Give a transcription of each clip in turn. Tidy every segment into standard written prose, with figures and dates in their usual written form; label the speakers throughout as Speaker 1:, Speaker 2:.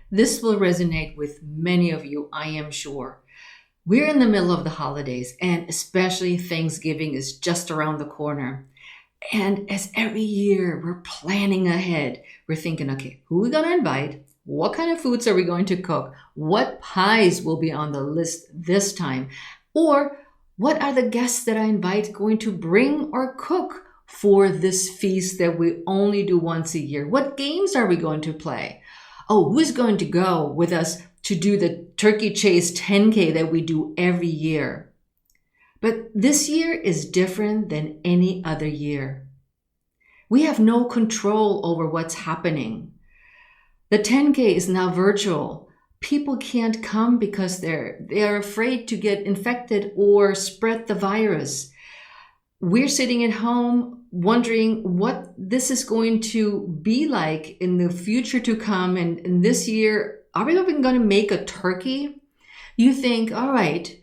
Speaker 1: This will resonate with many of you, I am sure. We're in the middle of the holidays, and especially Thanksgiving is just around the corner. And as every year we're planning ahead, we're thinking, okay, who are we going to invite? What kind of foods are we going to cook? What pies will be on the list this time? Or what are the guests that I invite going to bring or cook for this feast that we only do once a year? What games are we going to play? Oh, who's going to go with us to do the Turkey Chase 10K that we do every year? But this year is different than any other year. We have no control over what's happening. The 10K is now virtual. People can't come because they're afraid to get infected or spread the virus. We're sitting at home wondering what this is going to be like in the future to come. And this year, are we even going to make a turkey? You think, all right,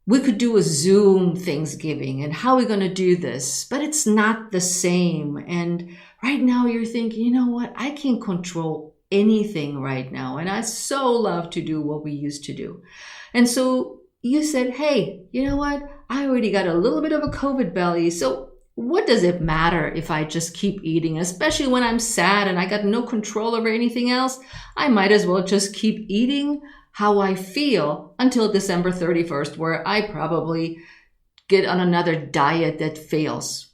Speaker 1: we could do a Zoom Thanksgiving, and how are we going to do this? But it's not the same. And right now you're thinking, you know what? I can't control anything right now. And I so love to do what we used to do. And so you said, hey, you know what? I already got a little bit of a COVID belly. So what does it matter if I just keep eating, especially when I'm sad and I got no control over anything else? I might as well just keep eating how I feel until December 31st, where I probably get on another diet that fails.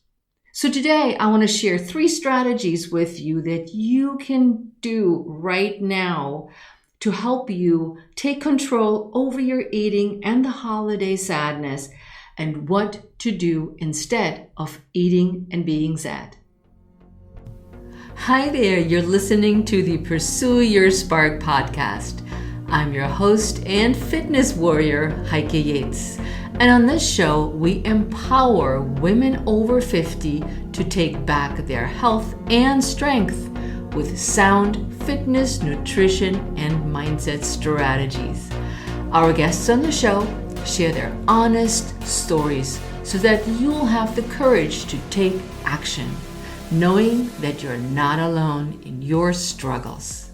Speaker 1: So today I want to share 3 strategies with you that you can do right now to help you take control over your eating and the holiday sadness, and what to do instead of eating and being sad. Hi there, you're listening to the Pursue Your Spark podcast. I'm your host and fitness warrior, Heike Yates. And on this show, we empower women over 50 to take back their health and strength with sound fitness, nutrition, and mindset strategies. Our guests on the show share their honest stories so that you'll have the courage to take action, knowing that you're not alone in your struggles.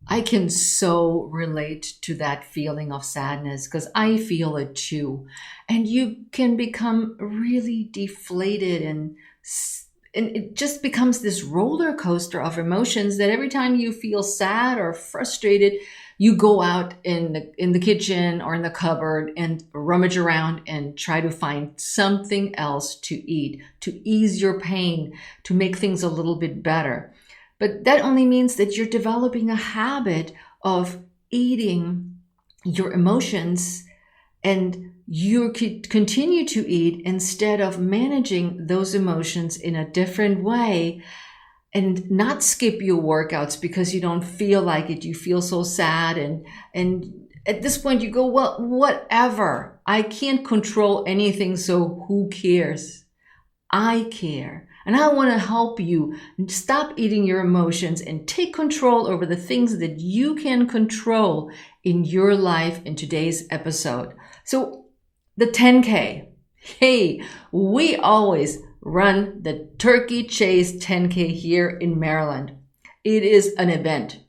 Speaker 1: I can so relate to that feeling of sadness because I feel it too. And you can become really deflated and it just becomes this roller coaster of emotions that every time you feel sad or frustrated, you go out in the kitchen or in the cupboard and rummage around and try to find something else to eat, to ease your pain, to make things a little bit better. But that only means that you're developing a habit of eating your emotions, and you could continue to eat instead of managing those emotions in a different way and not skip your workouts because you don't feel like it. You feel so sad. And at this point you go, well, whatever. I can't control anything, so who cares? I care. And I want to help you stop eating your emotions and take control over the things that you can control in your life in today's episode. So the 10K. Hey, we always run the Turkey Chase 10K here in Maryland. It is an event.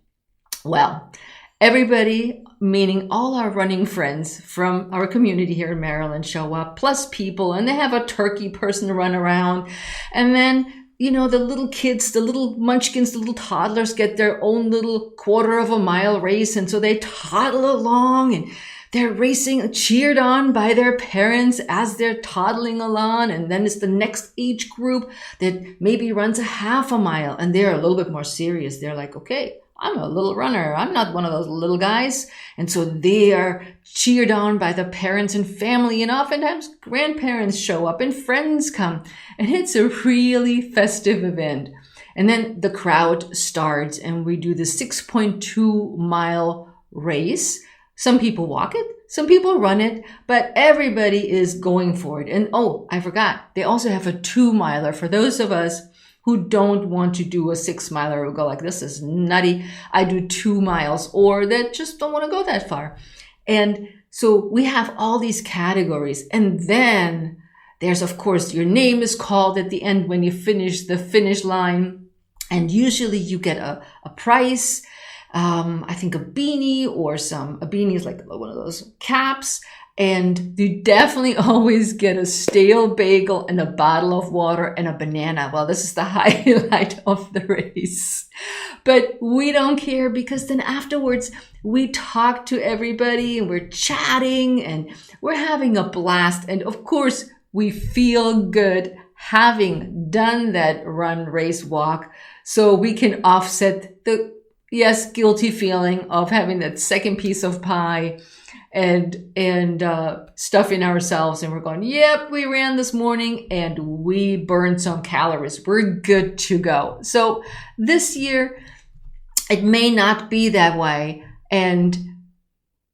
Speaker 1: Well, everybody, meaning all our running friends from our community here in Maryland, show up, plus people, and they have a turkey person run around. And then, you know, the little kids, the little munchkins, the little toddlers get their own little 1/4 mile race. And so they toddle along and they're racing, cheered on by their parents as they're toddling along. And then it's the next age group that maybe runs a 1/2 mile, and they're a little bit more serious. They're like, okay, I'm a little runner. I'm not one of those little guys. And so they are cheered on by the parents and family, and oftentimes grandparents show up and friends come. And it's a really festive event. And then the crowd starts and we do the 6.2 mile race. Some people walk it, some people run it, but everybody is going for it. And oh, I forgot, they also have a 2 miler for those of us who don't want to do a 6 miler or go like, this is nutty, I do 2 miles, or that just don't want to go that far. And so we have all these categories. And then there's, of course, your name is called at the end when you finish the finish line. And usually you get a prize, I think a beanie or a beanie is like one of those caps. And you definitely always get a stale bagel and a bottle of water and a banana. Well, this is the highlight of the race. But we don't care because then afterwards we talk to everybody and we're chatting and we're having a blast. And of course, we feel good having done that run, race, walk. So we can offset the, yes, guilty feeling of having that second piece of pie and stuffing ourselves, and we're going, yep, we ran this morning and we burned some calories. We're good to go. So this year, it may not be that way, and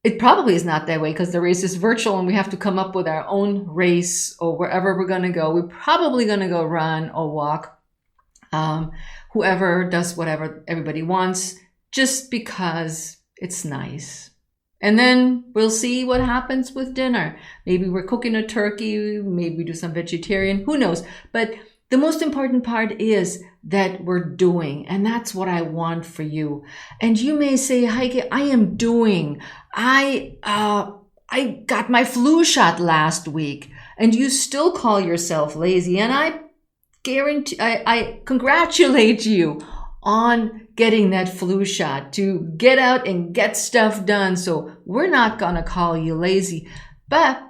Speaker 1: it probably is not that way because the race is virtual and we have to come up with our own race or wherever we're going to go. We're probably going to go run or walk. Whoever does whatever everybody wants, just because it's nice. And then we'll see what happens with dinner. Maybe we're cooking a turkey, maybe we do some vegetarian, who knows? But the most important part is that we're doing, and that's what I want for you. And you may say, Heike, I am doing. I got my flu shot last week, and you still call yourself lazy. And I congratulate you on getting that flu shot to get out and get stuff done. So we're not going to call you lazy, but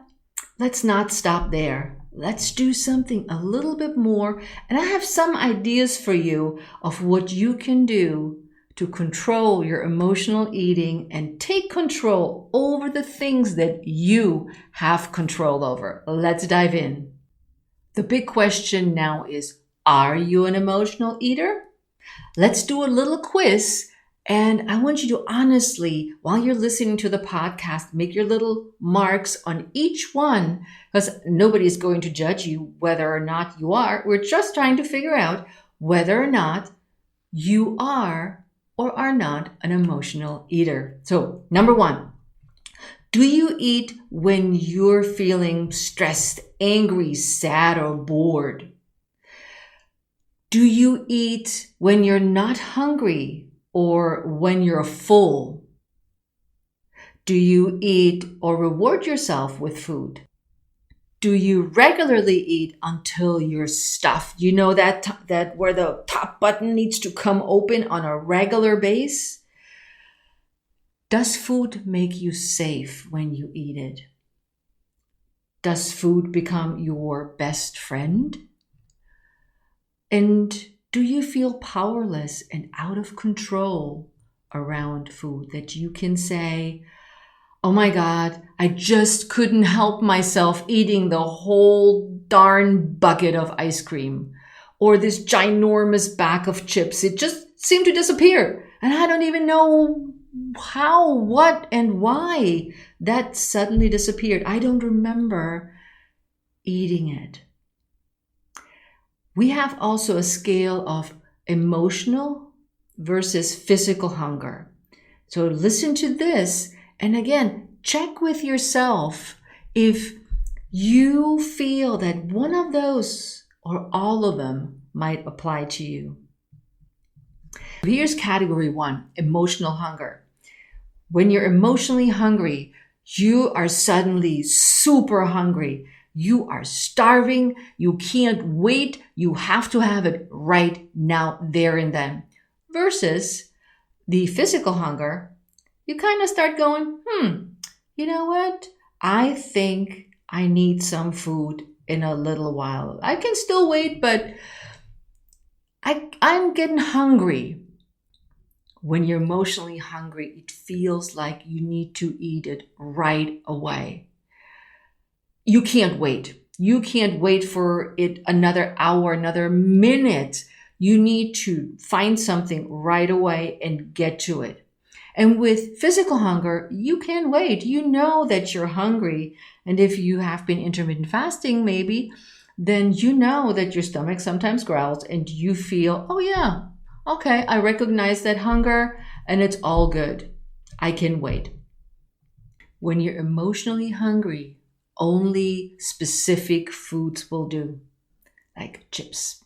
Speaker 1: let's not stop there. Let's do something a little bit more. And I have some ideas for you of what you can do to control your emotional eating and take control over the things that you have control over. Let's dive in. The big question now is, are you an emotional eater? Let's do a little quiz. And I want you to honestly, while you're listening to the podcast, make your little marks on each one, because nobody's going to judge you whether or not you are. We're just trying to figure out whether or not you are or are not an emotional eater. So, number one, do you eat when you're feeling stressed, angry, sad, or bored? Do you eat when you're not hungry or when you're full? Do you eat or reward yourself with food? Do you regularly eat until you're stuffed? You know that where the top button needs to come open on a regular base? Does food make you safe when you eat it? Does food become your best friend? And do you feel powerless and out of control around food, that you can say, oh my God, I just couldn't help myself eating the whole darn bucket of ice cream or this ginormous bag of chips. It just seemed to disappear. And I don't even know how, what, and why that suddenly disappeared. I don't remember eating it. We have also a scale of emotional versus physical hunger. So listen to this. And again, check with yourself if you feel that one of those or all of them might apply to you. Here's category one, emotional hunger. When you're emotionally hungry, you are suddenly super hungry. You are starving. You can't wait. You have to have it right now, there and then. Versus the physical hunger, you kind of start going, you know what? I think I need some food in a little while. I can still wait, but I'm getting hungry. When you're emotionally hungry, it feels like you need to eat it right away. You can't wait. You can't wait for it another hour, another minute. You need to find something right away and get to it. And with physical hunger, you can't wait. You know that you're hungry. And if you have been intermittent fasting, maybe, then you know that your stomach sometimes growls and you feel, oh yeah, okay, I recognize that hunger and it's all good. I can wait. When you're emotionally hungry, only specific foods will do, like chips,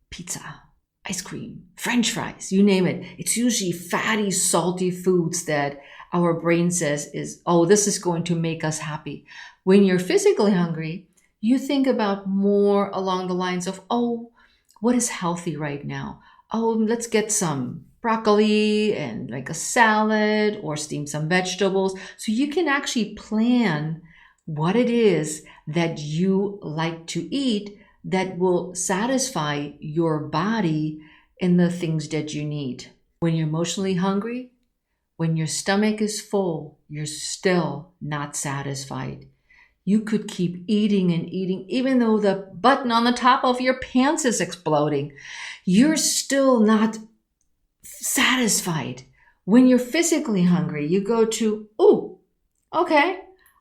Speaker 1: pizza, ice cream, French fries, you name it. It's usually fatty, salty foods that our brain says is, oh, this is going to make us happy. When you're physically hungry, you think about more along the lines of, oh, what is healthy right now? Oh, let's get some broccoli and like a salad or steam some vegetables. So you can actually plan what it is that you like to eat that will satisfy your body in the things that you need. When you're emotionally hungry, when your stomach is full, you're still not satisfied. You could keep eating and eating, even though the button on the top of your pants is exploding. You're still not satisfied. When you're physically hungry, you go to, oh, okay,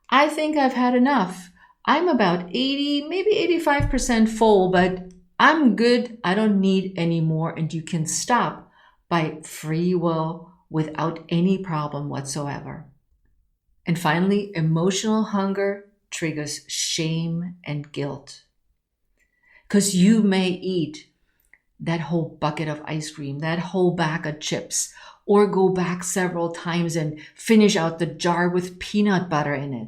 Speaker 1: I think I've had enough. I'm about 80, maybe 85% full, but I'm good. I don't need any more. And you can stop by free will without any problem whatsoever. And finally, emotional hunger triggers shame and guilt. Because you may eat that whole bucket of ice cream, that whole bag of chips, or go back several times and finish out the jar with peanut butter in it.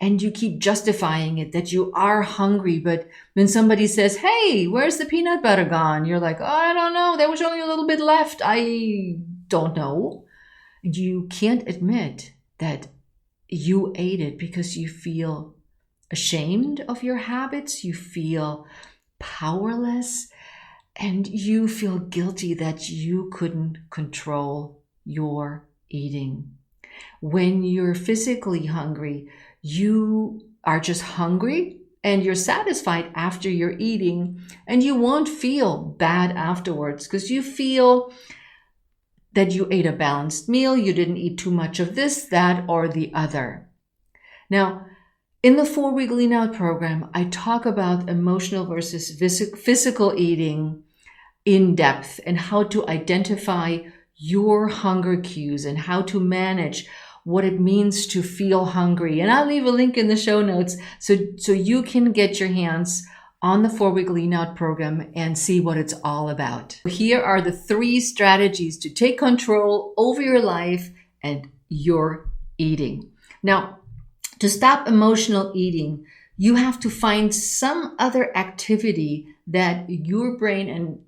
Speaker 1: And you keep justifying it that you are hungry. But when somebody says, hey, where's the peanut butter gone? You're like, oh, I don't know. There was only a little bit left. I don't know. And you can't admit that you ate it because you feel ashamed of your habits. You feel powerless. And you feel guilty that you couldn't control your eating. When you're physically hungry, you are just hungry and you're satisfied after you're eating, and you won't feel bad afterwards because you feel that you ate a balanced meal, you didn't eat too much of this, that, or the other. Now, in the 4-week Lean Out program, I talk about emotional versus physical eating in depth and how to identify your hunger cues and how to manage what it means to feel hungry. And I'll leave a link in the show notes so you can get your hands on the 4-week Lean Out program and see what it's all about. Here are the 3 strategies to take control over your life and your eating. Now, to stop emotional eating, you have to find some other activity that your brain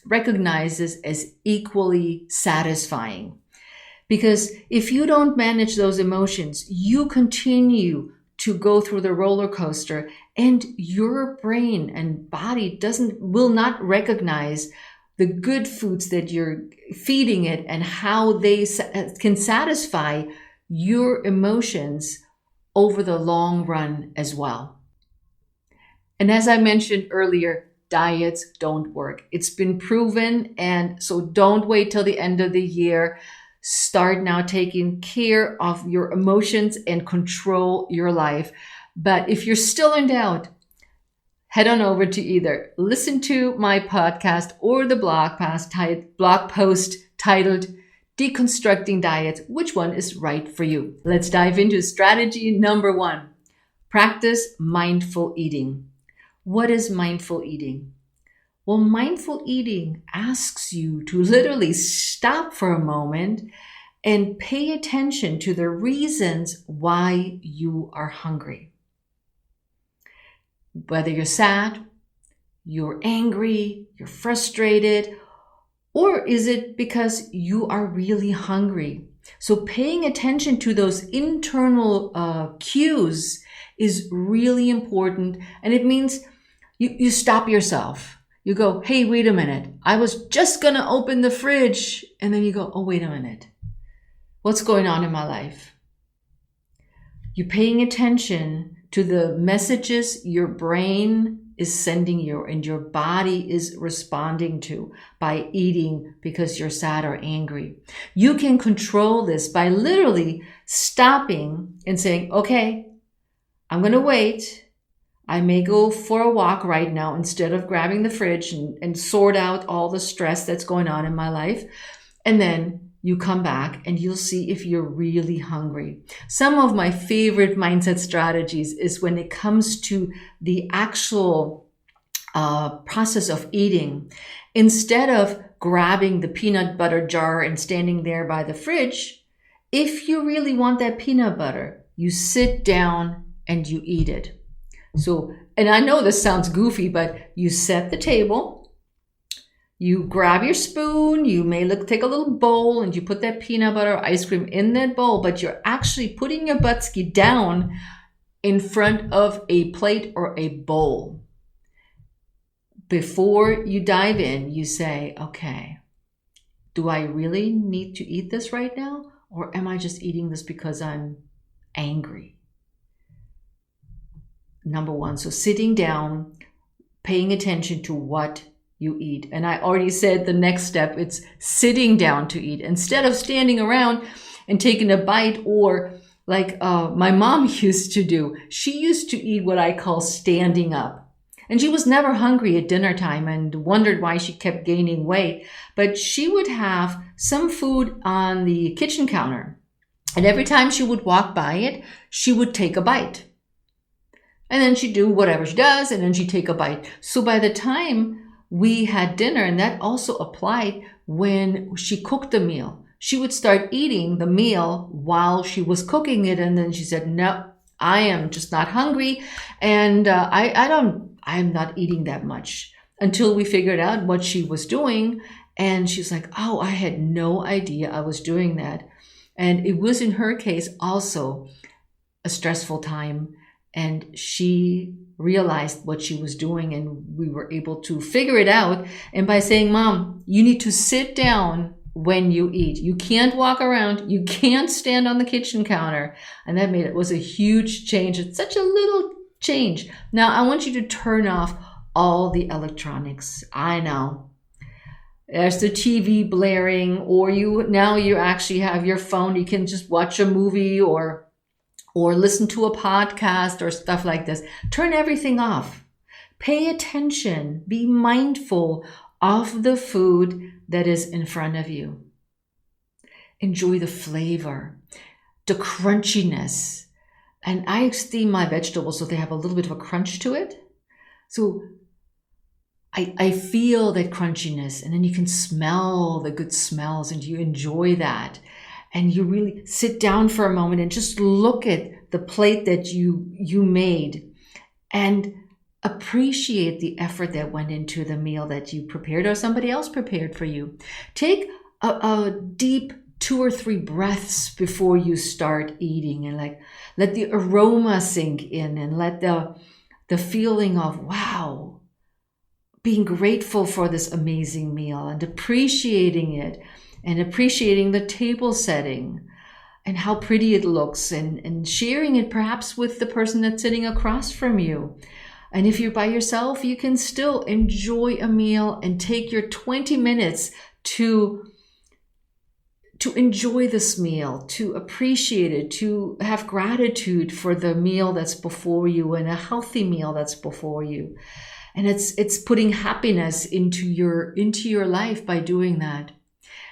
Speaker 1: recognizes as equally satisfying. Because if you don't manage those emotions, you continue to go through the roller coaster, and your brain and body will not recognize the good foods that you're feeding it and how they can satisfy your emotions over the long run as well. And as I mentioned earlier, diets don't work. It's been proven, and so don't wait till the end of the year. Start now taking care of your emotions and control your life. But if you're still in doubt, head on over to either listen to my podcast or the blog post titled Deconstructing Diets. Which one is right for you? Let's dive into strategy number 1. Practice mindful eating. What is mindful eating? Well, mindful eating asks you to literally stop for a moment and pay attention to the reasons why you are hungry. Whether you're sad, you're angry, you're frustrated, or is it because you are really hungry? So paying attention to those internal cues is really important, and it means you stop yourself. You go, hey, wait a minute. I was just going to open the fridge. And then you go, oh, wait a minute. What's going on in my life? You're paying attention to the messages your brain is sending you and your body is responding to by eating because you're sad or angry. You can control this by literally stopping and saying, okay, I'm going to wait. I may go for a walk right now instead of grabbing the fridge and sort out all the stress that's going on in my life. And then you come back and you'll see if you're really hungry. Some of my favorite mindset strategies is when it comes to the actual process of eating. Instead of grabbing the peanut butter jar and standing there by the fridge, if you really want that peanut butter, you sit down and you eat it. So, and I know this sounds goofy, but you set the table, you grab your spoon, you may take a little bowl and you put that peanut butter ice cream in that bowl, but you're actually putting your buttski down in front of a plate or a bowl. Before you dive in, you say, okay, do I really need to eat this right now? Or am I just eating this because I'm angry? Number one, so sitting down, paying attention to what you eat. And I already said the next step, it's sitting down to eat. Instead of standing around and taking a bite, or like my mom used to do, she used to eat what I call standing up. And she was never hungry at dinner time and wondered why she kept gaining weight. But she would have some food on the kitchen counter. And every time she would walk by it, she would take a bite. And then she'd do whatever she does, and then she'd take a bite. So by the time we had dinner, and that also applied when she cooked the meal, she would start eating the meal while she was cooking it. And then she said, no, I am just not hungry. And I'm not eating that much, until we figured out what she was doing. And she's like, oh, I had no idea I was doing that. And it was, in her case, also a stressful time. And she realized what she was doing, and we were able to figure it out. And by saying, Mom, you need to sit down when you eat. You can't walk around. You can't stand on the kitchen counter. And that was a huge change. It's such a little change. Now, I want you to turn off all the electronics. I know. There's the TV blaring, or you actually have your phone. You can just watch a movie or listen to a podcast or stuff like this. Turn everything off. Pay attention. Be mindful of the food that is in front of you. Enjoy the flavor, the crunchiness. And I steam my vegetables so they have a little bit of a crunch to it. So I feel that crunchiness, and then you can smell the good smells, and you enjoy that. And you really sit down for a moment and just look at the plate that you made and appreciate the effort that went into the meal that you prepared or somebody else prepared for you. Take a deep 2 or 3 breaths before you start eating, and let the aroma sink in, and let the feeling of, wow, being grateful for this amazing meal and appreciating it, and appreciating the table setting and how pretty it looks, and sharing it perhaps with the person that's sitting across from you. And if you're by yourself, you can still enjoy a meal and take your 20 minutes to enjoy this meal, to appreciate it, to have gratitude for the meal that's before you, and a healthy meal that's before you. And it's putting happiness into your life by doing that.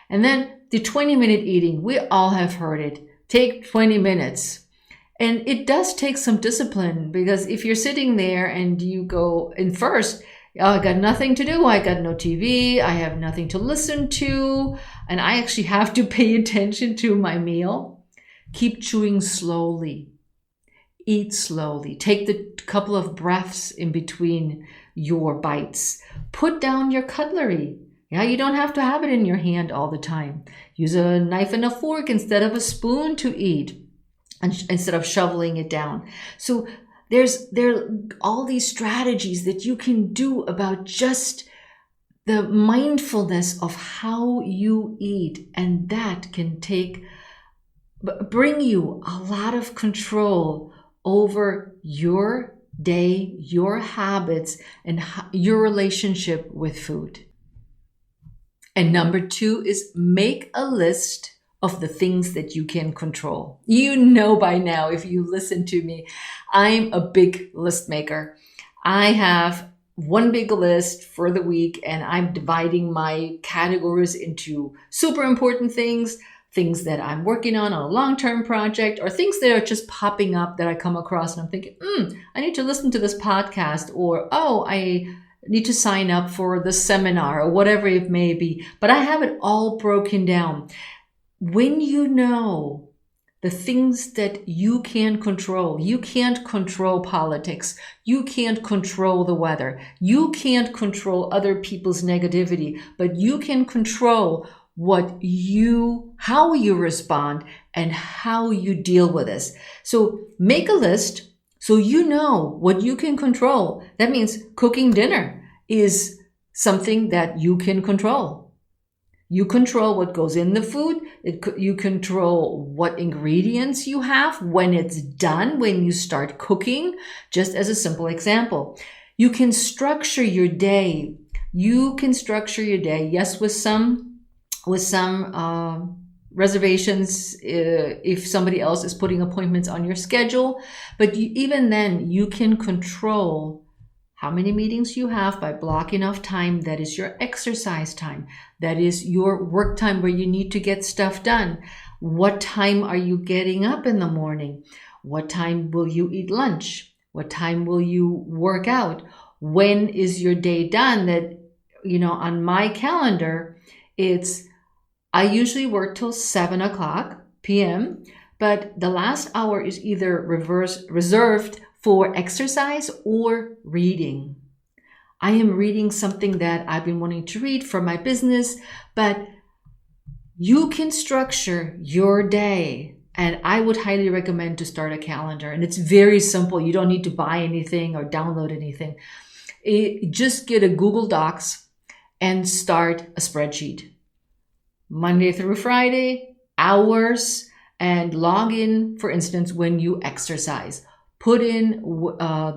Speaker 1: And then the 20-minute eating, we all have heard it. Take 20 minutes. And it does take some discipline, because if you're sitting there and you go in first, I got nothing to do. I got no TV. I have nothing to listen to. And I actually have to pay attention to my meal. Keep chewing slowly. Eat slowly. Take the couple of breaths in between your bites. Put down your cutlery. Yeah, you don't have to have it in your hand all the time. Use a knife and a fork instead of a spoon to eat, and instead of shoveling it down. So there are all these strategies that you can do about just the mindfulness of how you eat, and that can bring you a lot of control over your day, your habits, and your relationship with food. And number 2 is make a list of the things that you can control. You know by now, if you listen to me, I'm a big list maker. I have one big list for the week, and I'm dividing my categories into super important things that I'm working on a long-term project, or things that are just popping up that I come across and I'm thinking, I need to listen to this podcast, or, need to sign up for the seminar or whatever it may be. But I have it all broken down. When you know the things that you can control, you can't control politics. You can't control the weather. You can't control other people's negativity, but you can control how you respond and how you deal with this. So make a list so you know what you can control. That means cooking dinner is something that you can control. You control what goes in the food. You control what ingredients you have when it's done, when you start cooking, just as a simple example. You can structure your day. Yes, with some reservations if somebody else is putting appointments on your schedule. But even then, you can control how many meetings you have by blocking off time. That is your exercise time. That is your work time where you need to get stuff done. What time are you getting up in the morning? What time will you eat lunch? What time will you work out? When is your day done? That, on my calendar, I usually work till 7:00 p.m., but the last hour is either reserved for exercise or reading. I am reading something that I've been wanting to read for my business, but you can structure your day. And I would highly recommend to start a calendar. And it's very simple. You don't need to buy anything or download anything. Just get a Google Docs and start a spreadsheet. Monday through Friday, hours, and log in, for instance, when you exercise. Put in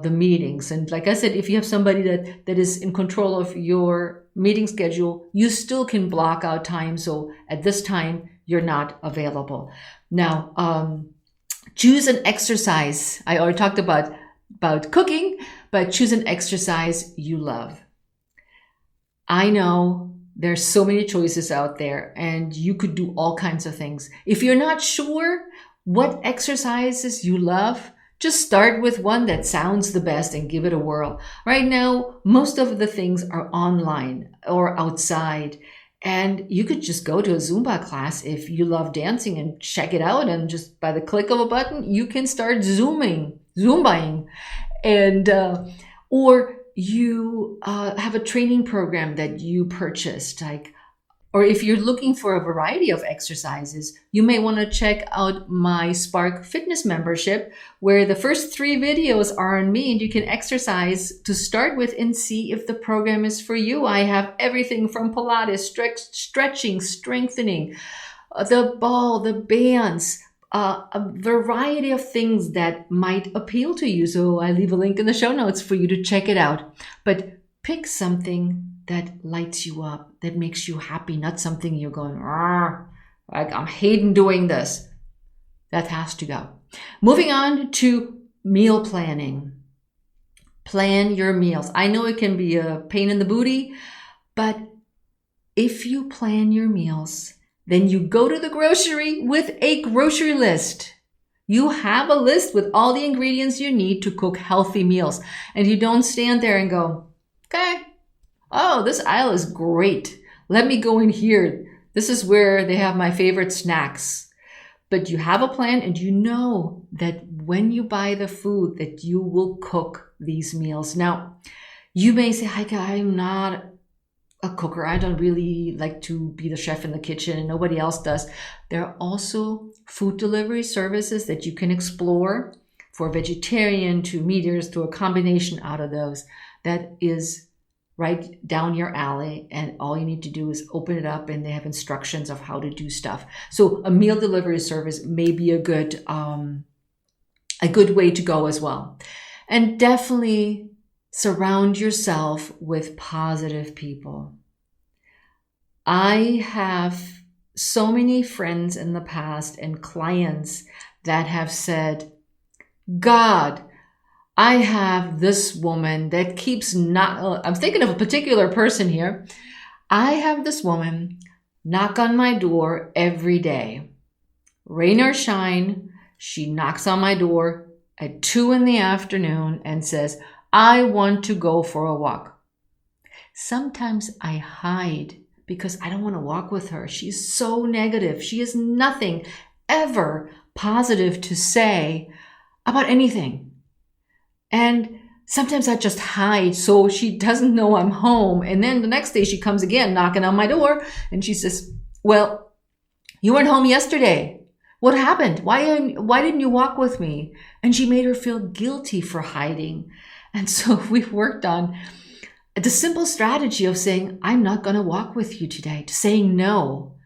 Speaker 1: the meetings. And like I said, if you have somebody that is in control of your meeting schedule, you still can block out time. So at this time, you're not available. Now, choose an exercise. I already talked about cooking, but choose an exercise you love. I know there's so many choices out there and you could do all kinds of things. If you're not sure what exercises you love, just start with one that sounds the best and give it a whirl. Right now, most of the things are online or outside, and you could just go to a Zumba class if you love dancing and check it out, and just by the click of a button, you can start Zumbaing. And or you have a training program that you purchased, or if you're looking for a variety of exercises, you may want to check out my Spark Fitness membership, where the first 3 videos are on me and you can exercise to start with and see if the program is for you. I have everything from Pilates, stretching, strengthening, the ball, the bands, a variety of things that might appeal to you. So I leave a link in the show notes for you to check it out. But pick something that lights you up, that makes you happy, not something you're going, like I'm hating doing this. That has to go. Moving on to meal planning. Plan your meals. I know it can be a pain in the booty, but if you plan your meals, then you go to the grocery with a grocery list. You have a list with all the ingredients you need to cook healthy meals. And you don't stand there and go, okay, oh, this aisle is great. Let me go in here. This is where they have my favorite snacks. But you have a plan and you know that when you buy the food that you will cook these meals. Now, you may say, Heike, I'm not a cooker. I don't really like to be the chef in the kitchen and nobody else does. There are also food delivery services that you can explore for vegetarian to meat eaters, to a combination out of those. That is right down your alley, and all you need to do is open it up and they have instructions of how to do stuff. So a meal delivery service may be a good way to go as well. And definitely surround yourself with positive people. I have so many friends in the past and clients that have said, God, I have this woman that keeps I'm thinking of a particular person here. I have this woman knock on my door every day. Rain or shine, she knocks on my door at 2 p.m. and says, I want to go for a walk. Sometimes I hide because I don't want to walk with her. She's so negative. She has nothing ever positive to say about anything. And sometimes I just hide so she doesn't know I'm home. And then the next day she comes again knocking on my door and she says, well, you weren't home yesterday. What happened? Why didn't you walk with me? And she made her feel guilty for hiding. And so we've worked on the simple strategy of saying, I'm not going to walk with you today, to saying no.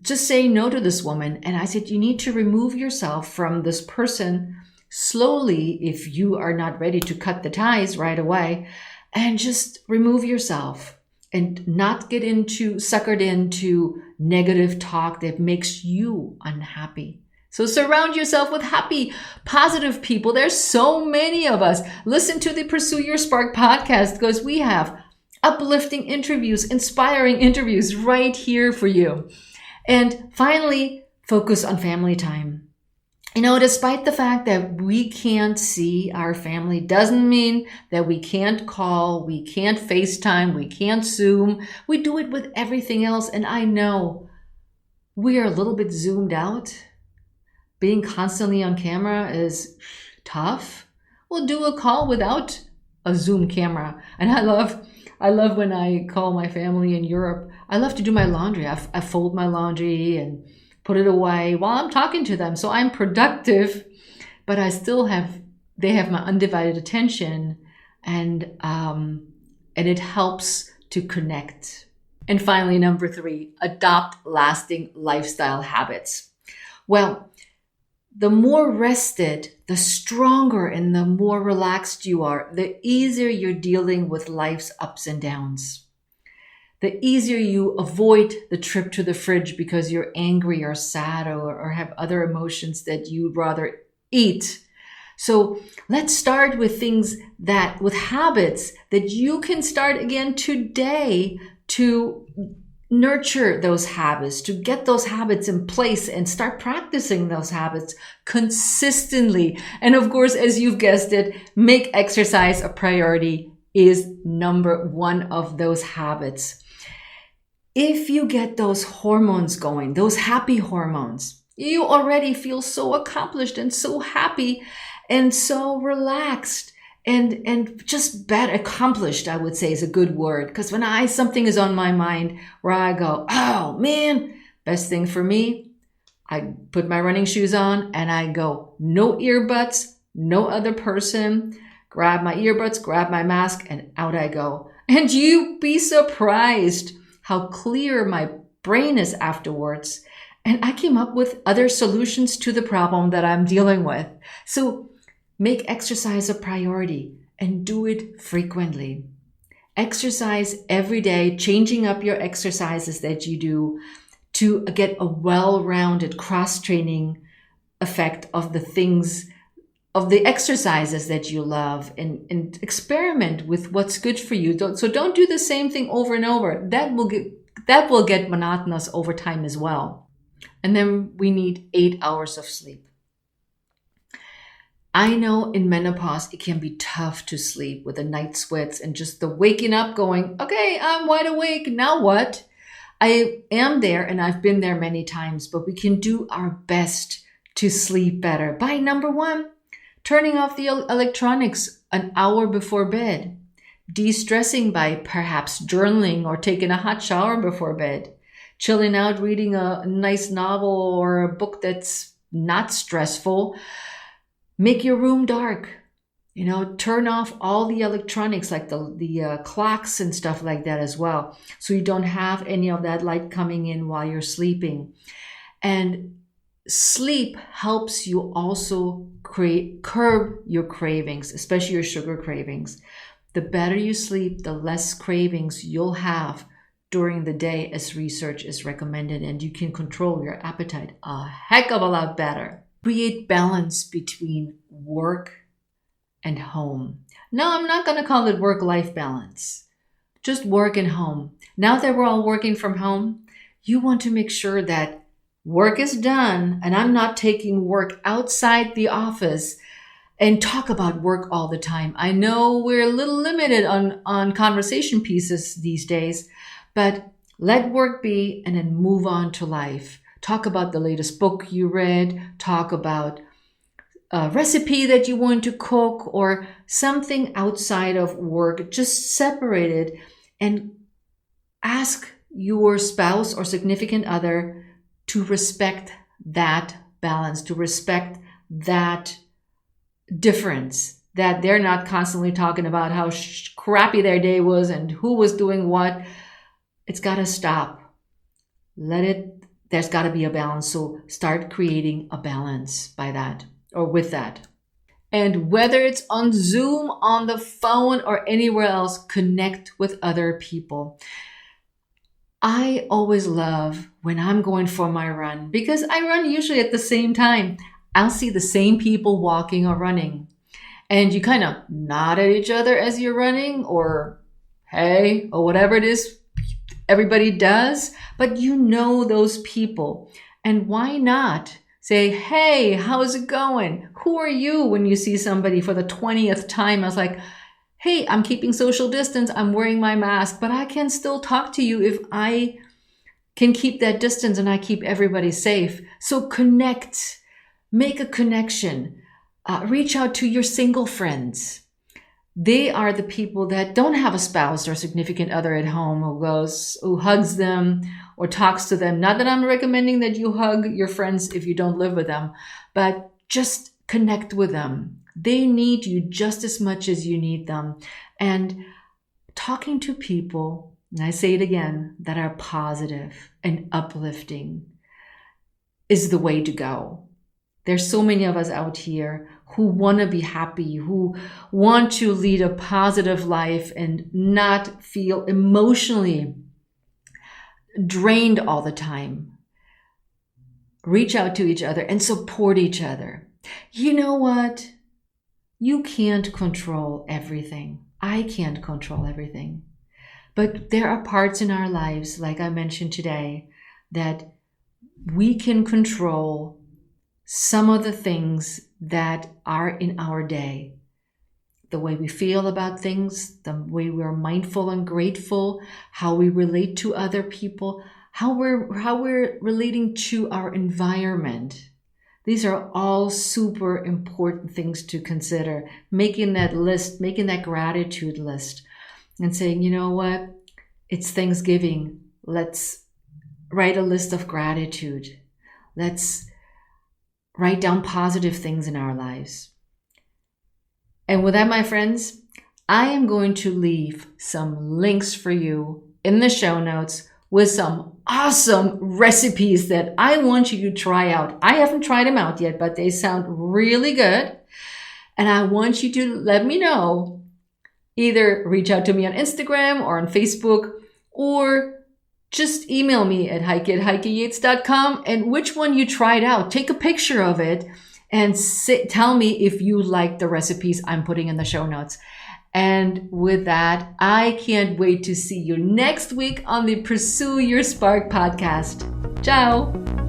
Speaker 1: Just saying no to this woman. And I said, you need to remove yourself from this person slowly if you are not ready to cut the ties right away, and just remove yourself and not get suckered into negative talk that makes you unhappy. So surround yourself with happy, positive people. There's so many of us. Listen to the Pursue Your Spark podcast because we have uplifting interviews, inspiring interviews right here for you. And finally, focus on family time. Despite the fact that we can't see our family doesn't mean that we can't call, we can't FaceTime, we can't Zoom. We do it with everything else. And I know we are a little bit zoomed out. Being constantly on camera is tough. We'll do a call without a Zoom camera. And I love when I call my family in Europe. I love to do my laundry. I fold my laundry and put it away while I'm talking to them. So I'm productive, but they have my undivided attention, and it helps to connect. And finally, number 3, adopt lasting lifestyle habits. Well, the more rested, the stronger and the more relaxed you are, the easier you're dealing with life's ups and downs. The easier you avoid the trip to the fridge because you're angry or sad or have other emotions that you'd rather eat. So let's start with with habits that you can start again today to nurture those habits, to get those habits in place and start practicing those habits consistently. And of course, as you've guessed it, make exercise a priority is number 1 of those habits. If you get those hormones going, those happy hormones, you already feel so accomplished and so happy and so relaxed and just better accomplished, I would say is a good word. Because when something is on my mind where I go, oh man, best thing for me, I put my running shoes on and I go, no earbuds, no other person, grab my earbuds, grab my mask, and out I go. And you'd be surprised how clear my brain is afterwards. And I came up with other solutions to the problem that I'm dealing with. So make exercise a priority and do it frequently. Exercise every day, changing up your exercises that you do to get a well-rounded cross-training effect of the exercises that you love, and experiment with what's good for you. So don't do the same thing over and over. That will get monotonous over time as well. And then we need 8 hours of sleep. I know in menopause, it can be tough to sleep with the night sweats and just the waking up going, okay, I'm wide awake. Now what? I am there and I've been there many times, but we can do our best to sleep better by number 1, turning off the electronics an hour before bed, de-stressing by perhaps journaling or taking a hot shower before bed, chilling out, reading a nice novel or a book that's not stressful. Make your room dark. Turn off all the electronics like the clocks and stuff like that as well, so you don't have any of that light coming in while you're sleeping. And sleep helps you also curb your cravings, especially your sugar cravings. The better you sleep, the less cravings you'll have during the day, as research is recommended, and you can control your appetite a heck of a lot better. Create balance between work and home. Now, I'm not going to call it work-life balance, just work and home. Now that we're all working from home, you want to make sure that work is done and I'm not taking work outside the office and talk about work all the time. I know we're a little limited on conversation pieces these days, but let work be and then move on to life. Talk about the latest book you read, talk about a recipe that you want to cook or something outside of work. Just separate it and ask your spouse or significant other to respect that balance, to respect that difference, that they're not constantly talking about how crappy their day was and who was doing what. It's got to stop. There's got to be a balance. So start creating a balance by that or with that. And whether it's on Zoom, on the phone, or anywhere else, connect with other people. I always love when I'm going for my run because I run usually at the same time. I'll see the same people walking or running. And you kind of nod at each other as you're running or hey, or whatever it is everybody does. But you know those people. And why not say, hey, how's it going? Who are you when you see somebody for the 20th time? I was like, hey, I'm keeping social distance. I'm wearing my mask, but I can still talk to you if I can keep that distance and I keep everybody safe. So connect, make a connection, reach out to your single friends. They are the people that don't have a spouse or significant other at home who hugs them or talks to them. Not that I'm recommending that you hug your friends if you don't live with them, but just connect with them. They need you just as much as you need them. And talking to people, and I say it again, that are positive and uplifting is the way to go. There's so many of us out here who want to be happy, who want to lead a positive life and not feel emotionally drained all the time. Reach out to each other and support each other. You know what? You can't control everything. I can't control everything. But there are parts in our lives, like I mentioned today, that we can control some of the things that are in our day. The way we feel about things, the way we're mindful and grateful, how we relate to other people, how we're relating to our environment. These are all super important things to consider. Making that list, making that gratitude list and saying, you know what? It's Thanksgiving. Let's write a list of gratitude. Let's write down positive things in our lives. And with that, my friends, I am going to leave some links for you in the show notes with some awesome recipes that I want you to try out. I haven't tried them out yet, but they sound really good. And I want you to let me know. Either reach out to me on Instagram or on Facebook, or just email me at heike@heikeyates.com and which one you tried out. Take a picture of it and tell me if you like the recipes I'm putting in the show notes. And with that, I can't wait to see you next week on the Pursue Your Spark podcast. Ciao.